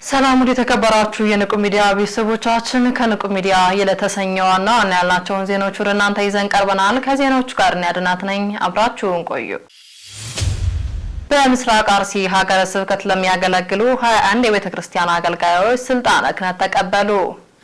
ሰላም ወደ ተከበራችሁ የንቁ ሚዲያ ቤተሰቦቻችን ከንቁ ሚዲያ የለተሰኘውና ያልናቸውን ዜናዎች ወደ እናንተ ይዘን ቀርበናል። ከዜናዎቹ ጋር ያድናት ነኝ። አብራችሁን ቆዩ። በምስራቅ አርሲ ሀገረ ስብከት ለሚያገለግሉ 21 የቤተ ክርስቲያን አገልጋዮች ስልጣነ ክህነት ተቀበሉ።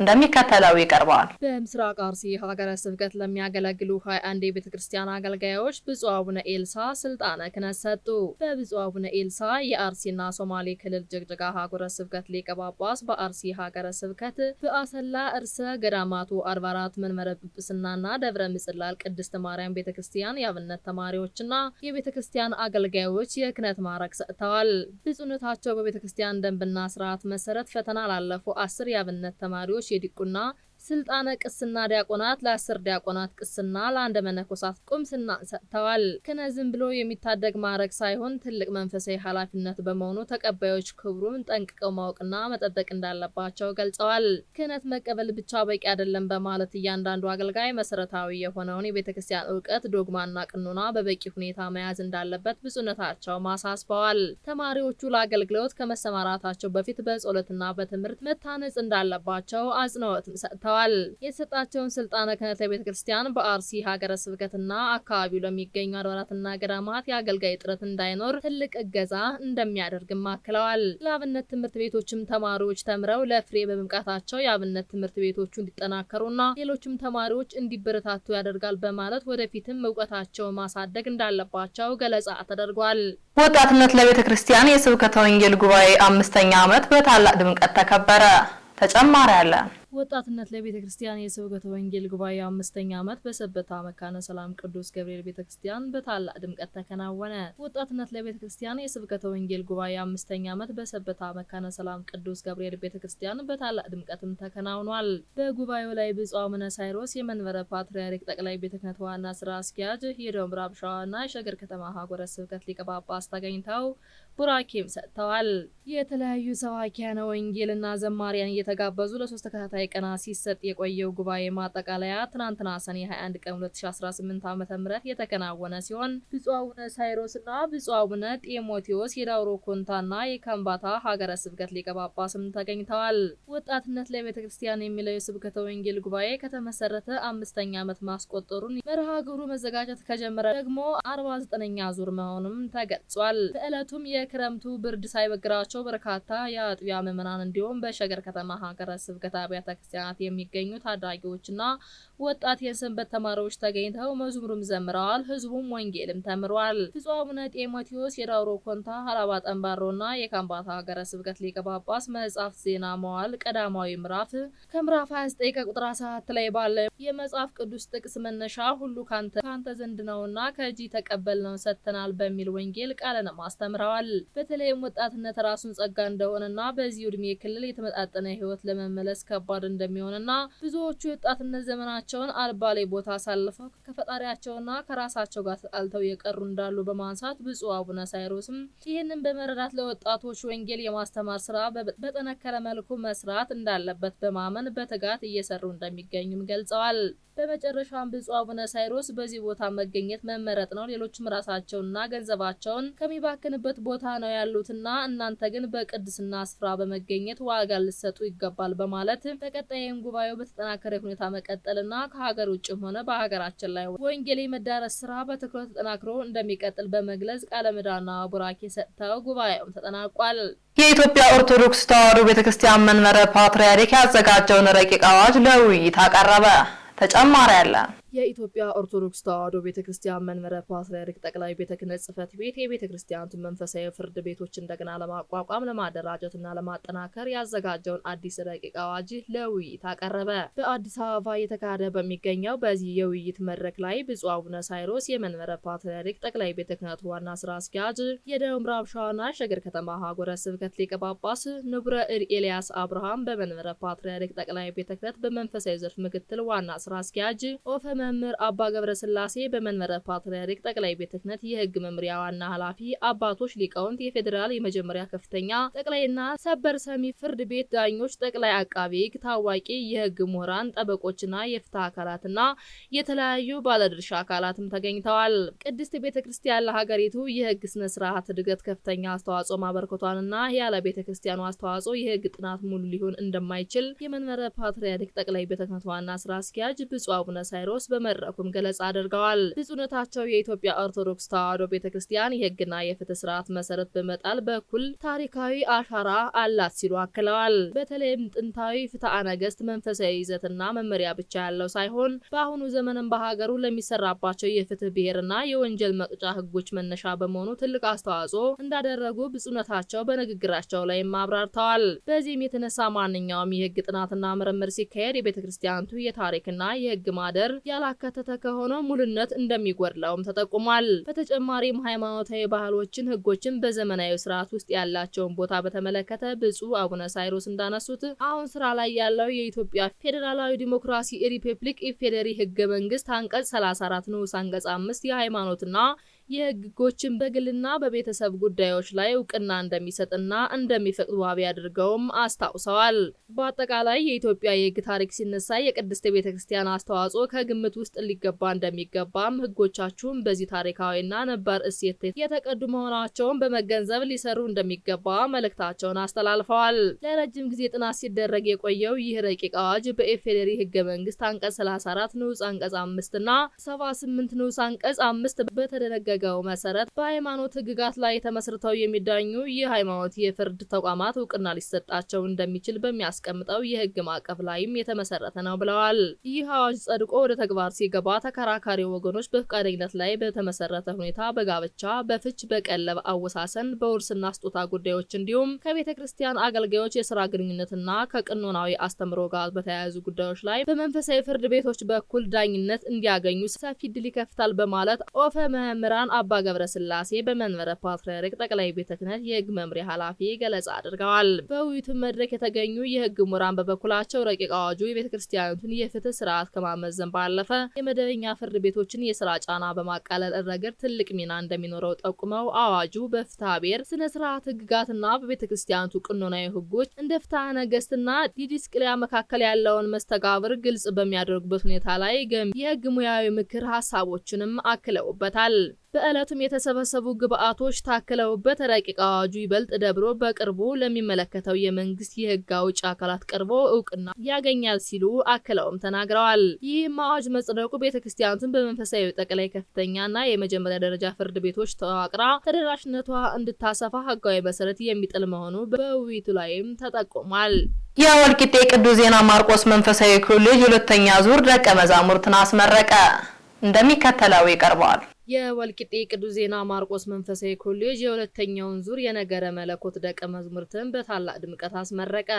እንደሚከተለው ይቀርባል። በምስራቅ አርሲ ሀገረ ስብከት ለሚያገለግሉ 21 የቤተ ክርስቲያን አገልጋዮች ብፁዕ አቡነ ኤልሳ ስልጣነ ክህነት ሰጡ። በብፁዕ አቡነ ኤልሳ የአርሲና ሶማሌ ክልል ጅግጅጋ ሀገረ ስብከት ሊቀ ጳጳስ በአርሲ ሀገረ ስብከት በአሰላ እርሰ ገዳማቱ 44 መንበረ ጵጵስናና ደብረ ምጽላል ቅድስት ማርያም ቤተ ክርስቲያን የአብነት ተማሪዎችና የቤተ ክርስቲያን አገልጋዮች የክህነት ማዕረግ ሰጥተዋል። ብፁዕነታቸው በቤተ ክርስቲያን ደንብና ስርዓት መሰረት ፈተና ላለፉ 10 የአብነት ተማሪዎች የዲቁና ስልጣነ ቅስና ዲያቆናት ለ10 ዲያቆናት ቅስና ለአንድ መነኮሳት ቁምስና ሰጥተዋል። ክህነት ዝም ብሎ የሚታደግ ማዕረግ ሳይሆን ትልቅ መንፈሳዊ ኃላፊነት በመሆኑ ተቀባዮች ክብሩን ጠንቅቀው ማወቅና መጠበቅ እንዳለባቸው ገልጸዋል። ክህነት መቀበል ብቻ በቂ አይደለም በማለት እያንዳንዱ አገልጋይ መሰረታዊ የሆነውን የቤተክርስቲያን ዕውቀት ዶግማና ቅኖና በበቂ ሁኔታ መያዝ እንዳለበት ብፁዕነታቸው ማሳስበዋል። ተማሪዎቹ ለአገልግሎት ከመሰማራታቸው በፊት በጸሎትና በትምህርት መታነጽ እንዳለባቸው አጽንኦትም ሰጥተዋል። የተሰጣቸውን ስልጣነ ክህነት ለቤተ ክርስቲያን በአርሲ ሀገረ ስብከትና አካባቢው ለሚገኙ አድባራትና ገዳማት የአገልጋይ እጥረት እንዳይኖር ትልቅ እገዛ እንደሚያደርግም አክለዋል። ለአብነት ትምህርት ቤቶችም ተማሪዎች ተምረው ለፍሬ በመብቃታቸው የአብነት ትምህርት ቤቶቹ እንዲጠናከሩና ሌሎችም ተማሪዎች እንዲበረታቱ ያደርጋል በማለት ወደፊትም እውቀታቸውን ማሳደግ እንዳለባቸው ገለጻ ተደርጓል። ወጣትነት ለቤተ ክርስቲያን የስብከተ ወንጌል ጉባኤ 5ኛ ዓመት በታላቅ ድምቀት ተከበረ። ተጨማሪ አለ። ወጣትነት ለቤተ ክርስቲያን የስብከተ ወንጌል ጉባኤ 5ኛ ዓመት በሰበታ መካነ ሰላም ቅዱስ ገብርኤል ቤተ ክርስቲያን በታላቅ ድምቀት ተከናወነ። ወጣትነት ለቤተ ክርስቲያን የስብከተ ወንጌል ጉባኤ 5ኛ ዓመት በሰበታ መካነ ሰላም ቅዱስ ገብርኤል ቤተ ክርስቲያን በታላቅ ድምቀትም ተከናውኗል። በጉባኤው ላይ ብፁዕ አቡነ ሳይሮስ የመንበረ ፓትርያርክ ጠቅላይ ቤተ ክህነት ዋና ስራ አስኪያጅ፣ የደቡብ ምዕራብ ሸዋና የሸገር ከተማ ሀገረ ስብከት ሊቀ ጳጳስ ተገኝተው ቡራኬም ሰጥተዋል። የተለያዩ ሰባኪያነ ወንጌልና ዘማሪያን እየተጋበዙ ለ3 ተከታታይ ቀናት ሲሰጥ የቆየው ጉባኤ ማጠቃለያ ትናንትና ሰኔ 21 ቀን 2018 ዓ.ም የተከናወነ ሲሆን ብፁዕ አቡነ ሳይሮስና ብፁዕ አቡነ ጢሞቴዎስ የዳውሮ ኮንታና የከምባታ ሀገረ ስብከት ሊቀ ጳጳስም ተገኝተዋል። ወጣትነት ለቤተ ክርስቲያን የሚለው የስብከተ ወንጌል ጉባኤ ከተመሰረተ 5ኛ ዓመት ማስቆጠሩን መርሃ ግብሩ መዘጋጀት ከጀመረ ደግሞ 49ኛ ዙር መሆኑም ተገልጿል። በዕለቱም የክረምቱ ብርድ ሳይበግራቸው በርካታ የአጥቢያ ምዕመናን እንዲሁም በሸገር ከተማ ሀገረ ስብከት አብያተ ክርስቲያናት የሚገኙ ታዳጊዎችና ወጣት የሰንበት ተማሪዎች ተገኝተው መዝሙርም ዘምረዋል። ህዝቡም ወንጌልም ተምሯል። ብፁዕ አቡነ ጢሞቴዎስ የዳውሮ ኮንታ ሀላባ ጠንባሮና የካምባታ ሀገረ ስብከት ሊቀ ጳጳስ መጽሐፍ ዜና መዋዕል ቀዳማዊ ምዕራፍ ከምዕራፍ 29 ከቁጥር 14 ላይ ባለ የመጽሐፍ ቅዱስ ጥቅስ መነሻ ሁሉ ካንተ ዘንድ ነውና ከእጅ ተቀበልነው ሰጥተናል በሚል ወንጌል ቃልንም አስተምረዋል። በተለይም ወጣትነት ራሱን ጸጋ እንደሆነና በዚህ ዕድሜ ክልል የተመጣጠነ ህይወት ለመመለስ ከባድ እንደሚሆንና ብዙዎቹ የወጣትነት ዘመናቸውን አልባሌ ቦታ አሳልፈው ከፈጣሪያቸውና ከራሳቸው ጋር ተጣልተው የቀሩ እንዳሉ በማንሳት ብፁዕ አቡነ ሳይሮስም ይህንን በመረዳት ለወጣቶች ወንጌል የማስተማር ስራ በጠነከረ መልኩ መስራት እንዳለበት በማመን በትጋት እየሰሩ እንደሚገኙም ገልጸዋል። በመጨረሻም ብፁዕ አቡነ ሳይሮስ በዚህ ቦታ መገኘት መመረጥ ነው፣ ሌሎችም ራሳቸውንና ገንዘባቸውን ከሚባክንበት ቦታ ነው ያሉትና እናንተ ግን በቅድስና ስፍራ በመገኘት ዋጋ ልትሰጡ ይገባል በማለት በቀጣይም ጉባኤው በተጠናከረ ሁኔታ መቀጠልና ከሀገር ውጭም ሆነ በሀገራችን ላይ ወንጌል የመዳረስ ስራ በትኩረት ተጠናክሮ እንደሚቀጥል በመግለጽ ቃለ ምዕዳንና ቡራኬ ሰጥተው ጉባኤውም ተጠናቋል። የኢትዮጵያ ኦርቶዶክስ ተዋሕዶ ቤተክርስቲያን መንበረ ፓትርያርክ ያዘጋጀውን ረቂቅ አዋጅ ለውይይት አቀረበ። ተጨማሪ አለ። የኢትዮጵያ ኦርቶዶክስ ተዋሕዶ ቤተክርስቲያን መንበረ ፓትርያርክ ጠቅላይ ቤተ ክህነት ጽሕፈት ቤት የቤተክርስቲያኑን መንፈሳዊ ፍርድ ቤቶች እንደገና ለማቋቋም ለማደራጀትና ለማጠናከር ያዘጋጀውን አዲስ ረቂቅ አዋጅ ለውይይት አቀረበ። በአዲስ አበባ እየተካሄደ በሚገኘው በዚህ የውይይት መድረክ ላይ ብፁዕ አቡነ ሳይሮስ የመንበረ ፓትርያርክ ጠቅላይ ቤተ ክህነት ዋና ስራ አስኪያጅ፣ የደቡብ ምዕራብ ሸዋና ሸገር ከተማ ሀገረ ስብከት ሊቀ ጳጳስ ንቡረ እድ ኤልያስ አብርሃም፣ በመንበረ ፓትርያርክ ጠቅላይ ቤተ ክህነት በመንፈሳዊ ዘርፍ ምክትል ዋና ስራ አስኪያጅ ኦፈ መምህር አባ ገብረስላሴ በመንበረ ፓትርያርክ ጠቅላይ ቤተ ክህነት የሕግ መምሪያ ዋና ኃላፊ፣ አባቶች ሊቃውንት፣ የፌዴራል የመጀመሪያ ከፍተኛ ጠቅላይና ሰበር ሰሚ ፍርድ ቤት ዳኞች፣ ጠቅላይ አቃቤ ሕግ፣ ታዋቂ የሕግ ምሁራን፣ ጠበቆችና የፍትህ አካላትና የተለያዩ ባለድርሻ አካላትም ተገኝተዋል። ቅድስት ቤተክርስቲያን ለሀገሪቱ የሕግ ስነ ስርዓት እድገት ከፍተኛ አስተዋጽኦ ማበርከቷንና ያለ ቤተክርስቲያኑ አስተዋጽኦ የሕግ ጥናት ሙሉ ሊሆን እንደማይችል የመንበረ ፓትርያርክ ጠቅላይ ቤተ ክህነት ዋና ስራ አስኪያጅ ብፁዕ አቡነ ሳይሮስ በመድረኩም ገለጻ አድርገዋል። ብፁዕነታቸው የኢትዮጵያ ኦርቶዶክስ ተዋሕዶ ቤተክርስቲያን የሕግና የፍትህ ስርዓት መሰረት በመጣል በኩል ታሪካዊ አሻራ አላት ሲሉ አክለዋል። በተለይም ጥንታዊ ፍትሐ ነገሥት መንፈሳዊ ይዘትና መመሪያ ብቻ ያለው ሳይሆን በአሁኑ ዘመንም በሀገሩ ለሚሰራባቸው የፍትህ ብሔርና የወንጀል መቅጫ ሕጎች መነሻ በመሆኑ ትልቅ አስተዋጽኦ እንዳደረጉ ብፁዕነታቸው በንግግራቸው ላይ አብራርተዋል። በዚህም የተነሳ ማንኛውም የሕግ ጥናትና ምርምር ሲካሄድ የቤተክርስቲያኒቱ የታሪክና የሕግ ማህደር ያላካተተ ከሆነ ሙሉነት እንደሚጎድለውም ተጠቁሟል። በተጨማሪም ሃይማኖታዊ ባህሎችን፣ ሕጎችን በዘመናዊ ስርዓት ውስጥ ያላቸውን ቦታ በተመለከተ ብፁዕ አቡነ ሳይሮስ እንዳነሱት አሁን ስራ ላይ ያለው የኢትዮጵያ ፌዴራላዊ ዲሞክራሲ ሪፐብሊክ ኢፌዴሪ ሕገ መንግስት አንቀጽ 34 ንዑስ አንቀጽ 5 የሃይማኖትና የሕጎችን በግልና በቤተሰብ ጉዳዮች ላይ እውቅና እንደሚሰጥና እንደሚፈቅድ ዋቢ አድርገውም አስታውሰዋል። በአጠቃላይ የኢትዮጵያ የሕግ ታሪክ ሲነሳ የቅድስት ቤተክርስቲያን አስተዋጽኦ ከግምት ውስጥ ሊገባ እንደሚገባም ሕጎቻችሁም በዚህ ታሪካዊና ነባር እሴት የተቀዱ መሆናቸውን በመገንዘብ ሊሰሩ እንደሚገባ መልእክታቸውን አስተላልፈዋል። ለረጅም ጊዜ ጥናት ሲደረግ የቆየው ይህ ረቂቅ አዋጅ በኢፌዴሪ ሕገ መንግስት አንቀጽ 34 ንዑስ አንቀጽ 5 እና 78 ንዑስ አንቀጽ 5 በተደነገገው መሰረት በሃይማኖት ሕግጋት ላይ ተመስርተው የሚዳኙ የሃይማኖት የፍርድ ተቋማት እውቅና ሊሰጣቸው እንደሚችል በሚያስቀምጠው የሕግ ማዕቀፍ ላይም የተመሰረተ ነው ብለዋል። ይህ አዋጅ ጸድቆ ወደ ተግባር ሲገባ ተከራካሪ ወገኖች በፈቃደኝነት ላይ በተመሰረተ ሁኔታ በጋብቻ፣ በፍች፣ በቀለብ አወሳሰን፣ በውርስና ስጦታ ጉዳዮች እንዲሁም ከቤተ ክርስቲያን አገልጋዮች የስራ ግንኙነትና ከቅኖናዊ አስተምሮ ጋር በተያያዙ ጉዳዮች ላይ በመንፈሳዊ ፍርድ ቤቶች በኩል ዳኝነት እንዲያገኙ ሰፊ ዕድል ይከፍታል በማለት ኦፈ መምህራን አባ ገብረስላሴ በመንበረ ፓትርያርክ ጠቅላይ ቤተ ክህነት የሕግ መምሪያ ኃላፊ ገለጻ አድርገዋል። በውይይቱ መድረክ የተገኙ የሕግ ምሁራን በበኩላቸው ረቂቅ አዋጁ የቤተክርስቲያኒቱን የፍትህ ስርዓት ከማመዘን ባለፈ የመደበኛ ፍርድ ቤቶችን የስራ ጫና በማቃለል ረገድ ትልቅ ሚና እንደሚኖረው ጠቁመው አዋጁ በፍትሐ ብሔር ስነ ስርዓት ሕግጋትና በቤተክርስቲያኒቱ ቅኖናዊ ሕጎች እንደ ፍትሐ ነገሥትና ዲድስቅልያ መካከል ያለውን መስተጋብር ግልጽ በሚያደርጉበት ሁኔታ ላይ ገንቢ የሕግ ሙያዊ ምክር ሀሳቦችንም አክለውበታል። በዕለቱም የተሰበሰቡ ግብአቶች ታክለውበት ረቂቅ አዋጁ ይበልጥ ደብሮ በቅርቡ ለሚመለከተው የመንግስት የሕግ አውጪ አካላት ቀርቦ እውቅና ያገኛል ሲሉ አክለውም ተናግረዋል። ይህም አዋጅ መጽደቁ ቤተክርስቲያኒቱን በመንፈሳዊ ጠቅላይ ከፍተኛና የመጀመሪያ ደረጃ ፍርድ ቤቶች ተዋቅራ ተደራሽነቷ እንድታሰፋ ሕጋዊ መሰረት የሚጥል መሆኑ በውይይቱ ላይም ተጠቁሟል። የወልቂጤ ቅዱስ ዜና ማርቆስ መንፈሳዊ ኮሌጅ ሁለተኛ ዙር ደቀ መዛሙርትን አስመረቀ። እንደሚከተለው ይቀርባል። የወልቂጤ ቅዱስ ዜና ማርቆስ መንፈሳዊ ኮሌጅ የሁለተኛውን ዙር የነገረ መለኮት ደቀ መዝሙርትን በታላቅ ድምቀት አስመረቀ።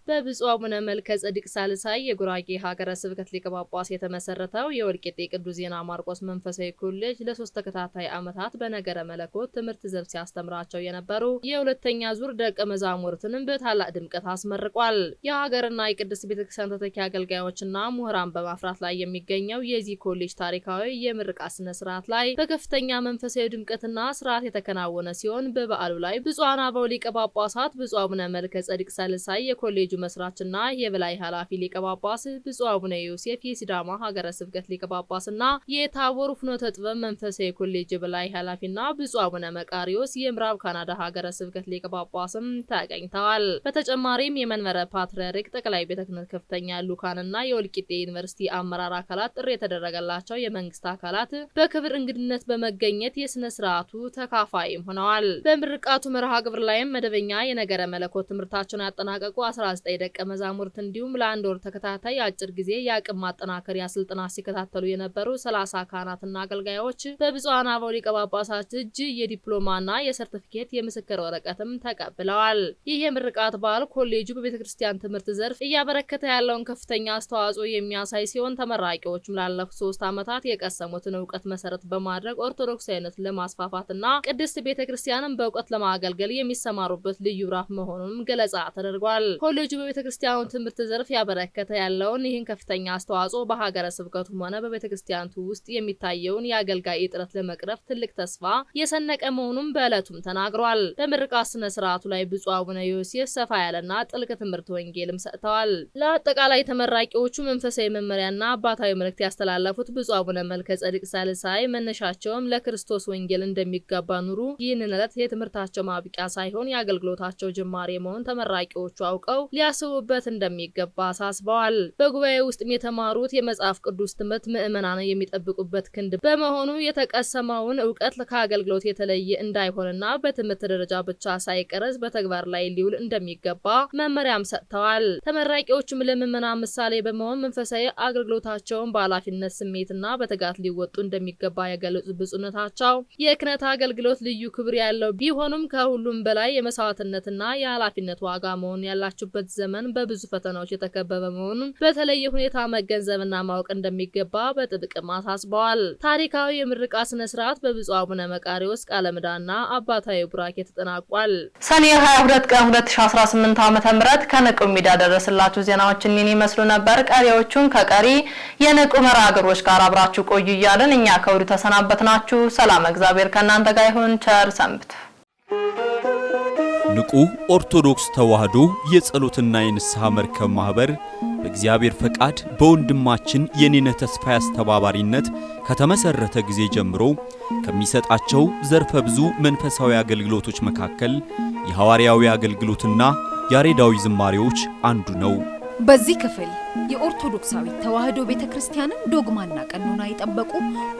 በብፁዕ አቡነ መልከ ጸዲቅ ሳልሳይ የጉራጌ ሀገረ ስብከት ሊቀ ጳጳስ የተመሰረተው የወልቂጤ ቅዱስ ዜና ማርቆስ መንፈሳዊ ኮሌጅ ለ3 ተከታታይ ዓመታት በነገረ መለኮት ትምህርት ዘርፍ ሲያስተምራቸው የነበሩ የሁለተኛ ዙር ደቀ መዛሙርትንም በታላቅ ድምቀት አስመርቋል። የሀገርና የቅድስት ቤተክርስቲያን ተተኪ አገልጋዮችና ምሁራን በማፍራት ላይ የሚገኘው የዚህ ኮሌጅ ታሪካዊ የምርቃት ስነ ስርዓት ላይ በከፍተኛ መንፈሳዊ ድምቀትና ስርዓት የተከናወነ ሲሆን በበዓሉ ላይ ብፁዓን አበው ሊቀ ጳጳሳት ብፁዕ አቡነ መልከ ጸዲቅ ሳልሳይ የኮሌጁ መስራችና የበላይ ኃላፊ ሊቀ ጳጳስ፣ ብፁዕ አቡነ ዮሴፍ የሲዳማ ሀገረ ስብከት ሊቀ ጳጳስና የታቦር ፍኖተ ጥበብ መንፈሳዊ ኮሌጅ የበላይ ኃላፊና ብፁዕ አቡነ መቃሪዮስ የምዕራብ ካናዳ ሀገረ ስብከት ሊቀ ጳጳስም ተገኝተዋል። በተጨማሪም የመንበረ ፓትርያርክ ጠቅላይ ቤተ ክህነት ከፍተኛ ልኡካንና የወልቂጤ ዩኒቨርሲቲ አመራር አካላት፣ ጥሪ የተደረገላቸው የመንግስት አካላት በክብር እንግድነት በመገኘት የስነ ስርዓቱ ተካፋይም ሆነዋል። በምርቃቱ መርሃ ግብር ላይም መደበኛ የነገረ መለኮት ትምህርታቸውን ያጠናቀቁ 19 ደቀ መዛሙርት እንዲሁም ለአንድ ወር ተከታታይ አጭር ጊዜ የአቅም ማጠናከሪያ ስልጠና ሲከታተሉ የነበሩ 30 ካህናትና አገልጋዮች በብፁዓን አበው ሊቀ ጳጳሳት እጅ የዲፕሎማና የሰርቲፊኬት የምስክር ወረቀትም ተቀብለዋል። ይህ የምርቃት በዓል ኮሌጁ በቤተክርስቲያን ትምህርት ዘርፍ እያበረከተ ያለውን ከፍተኛ አስተዋጽኦ የሚያሳይ ሲሆን ተመራቂዎችም ላለፉት 3 ዓመታት የቀሰሙትን እውቀት መሰረት በማድረግ በማድረግ ኦርቶዶክሳዊነትን ለማስፋፋትና ቅድስት ቤተክርስቲያንን በእውቀት ለማገልገል የሚሰማሩበት ልዩ ራፍ መሆኑንም ገለጻ ተደርጓል። ኮሌጁ በቤተክርስቲያኑ ትምህርት ዘርፍ ያበረከተ ያለውን ይህን ከፍተኛ አስተዋጽኦ በሀገረ ስብከቱም ሆነ በቤተክርስቲያኑ ውስጥ የሚታየውን የአገልጋይ እጥረት ለመቅረፍ ትልቅ ተስፋ የሰነቀ መሆኑን በዕለቱም ተናግሯል። በምርቃት ስነ ስርዓቱ ላይ ብፁዕ አቡነ ዮሴፍ ሰፋ ያለና ጥልቅ ትምህርት ወንጌልም ሰጥተዋል። ለአጠቃላይ ተመራቂዎቹ መንፈሳዊ መመሪያና አባታዊ መልእክት ያስተላለፉት ብፁዕ አቡነ መልከ ጸዲቅ ሳልሳይ መነሻቸውም ለክርስቶስ ወንጌል እንደሚገባ ኑሩ፣ ይህንን ዕለት የትምህርታቸው ማብቂያ ሳይሆን የአገልግሎታቸው ጅማሬ መሆኑን ተመራቂዎቹ አውቀው ሊያስቡበት እንደሚገባ አሳስበዋል። በጉባኤ ውስጥም የተማሩት የመጽሐፍ ቅዱስ ትምህርት ምዕመናን የሚጠብቁበት ክንድ በመሆኑ የተቀሰመውን ዕውቀት ከአገልግሎት የተለየ እንዳይሆንና በትምህርት ደረጃ ብቻ ሳይቀረዝ በተግባር ላይ ሊውል እንደሚገባ መመሪያም ሰጥተዋል። ተመራቂዎቹም ለምዕመናን ምሳሌ በመሆን መንፈሳዊ አገልግሎታቸውን በኃላፊነት ስሜትና በትጋት ሊወጡ እንደሚገባ የገለጹት ብፁዕነታቸው የክህነት አገልግሎት ልዩ ክብር ያለው ቢሆንም ከሁሉም በላይ የመስዋዕትነትና የኃላፊነት ዋጋ መሆን ያላችሁበት ዘመን በብዙ ፈተናዎች የተከበበ መሆኑን በተለየ ሁኔታ መገንዘብና ማወቅ እንደሚገባ በጥብቅም አሳስበዋል። ታሪካዊ የምርቃት ስነ ስርዓት በብፁዕ አቡነ መቃርዮስ ቃለ ምዕዳንና አባታዊ ቡራኬ ተጠናቋል። ሰኔ 22 ቀን 2018 ዓ.ም ከንቁ ሚዲያ ደረስላችሁ ዜናዎች እኒን ይመስሉ ነበር። ቀሪዎቹን ከቀሪ የንቁ መርሃ ግብሮች ጋር አብራችሁ ቆዩ እያልን እኛ ከወዲሁ ተሰናበትናችሁ። ሰላም እግዚአብሔር ከእናንተ ጋር ይሁን። ቸር ሰንብቱ። ንቁ ኦርቶዶክስ ተዋህዶ የጸሎትና የንስሐ መርከብ ማህበር በእግዚአብሔር ፈቃድ በወንድማችን የኔነ ተስፋዬ አስተባባሪነት ከተመሰረተ ጊዜ ጀምሮ ከሚሰጣቸው ዘርፈ ብዙ መንፈሳዊ አገልግሎቶች መካከል የሐዋርያዊ አገልግሎትና ያሬዳዊ ዝማሬዎች አንዱ ነው። በዚህ ክፍል የኦርቶዶክሳዊ ተዋህዶ ቤተክርስቲያንን ዶግማና ቀኖና የጠበቁ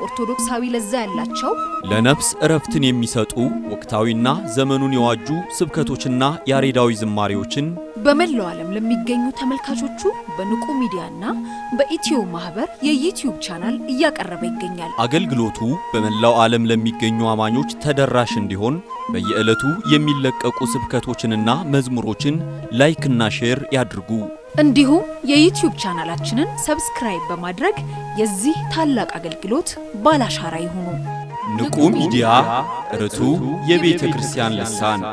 ኦርቶዶክሳዊ ለዛ ያላቸው ለነፍስ እረፍትን የሚሰጡ ወቅታዊና ዘመኑን የዋጁ ስብከቶችና ያሬዳዊ ዝማሬዎችን በመላው ዓለም ለሚገኙ ተመልካቾቹ በንቁ ሚዲያና በኢትዮ ማህበር የዩቲዩብ ቻናል እያቀረበ ይገኛል። አገልግሎቱ በመላው ዓለም ለሚገኙ አማኞች ተደራሽ እንዲሆን በየዕለቱ የሚለቀቁ ስብከቶችንና መዝሙሮችን ላይክና ሼር ያድርጉ። እንዲሁም የዩቲዩብ ቻናላችንን ሰብስክራይብ በማድረግ የዚህ ታላቅ አገልግሎት ባላሻራ ይሁኑ። ንቁ ሚዲያ ርቱ የቤተ ክርስቲያን ልሳን